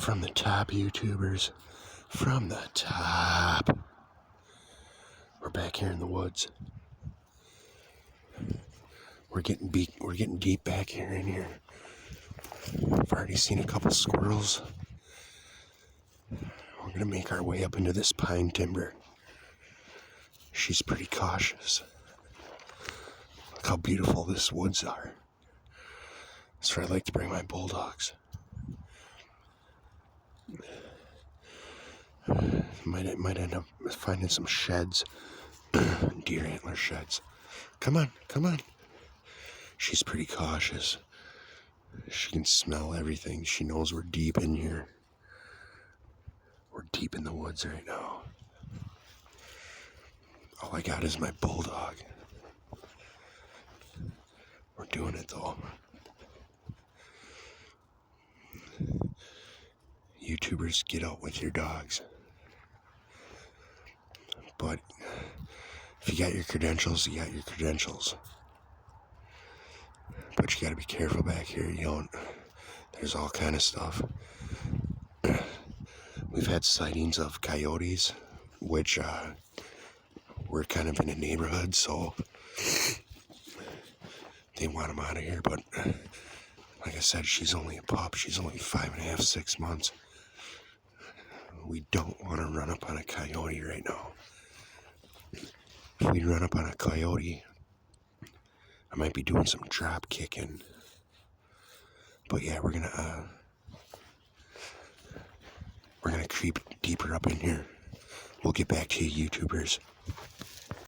From the top, YouTubers. From the top. We're back here in the woods. We're getting deep back here in here. I've already seen a couple squirrels. We're gonna make our way up into this pine timber. She's pretty cautious. Look how beautiful this woods are. That's where I like to bring my bulldogs. Might end up finding some sheds. Deer antler sheds. Come on, come on. She's pretty cautious. She can smell everything. She knows we're deep in here. We're deep in the woods right now. All I got is my bulldog. We're doing it though. YouTubers, get out with your dogs. But if you got your credentials, you got your credentials. But you gotta be careful back here. There's all kind of stuff. We've had sightings of coyotes, which we're kind of in a neighborhood, so they want them out of here. But like I said, she's only a pup. She's only 5.5, 6 months. We don't want to run up on a coyote right now. If we run up on a coyote, I might be doing some drop kicking. But yeah, we're gonna creep deeper up in here. We'll get back to you, YouTubers.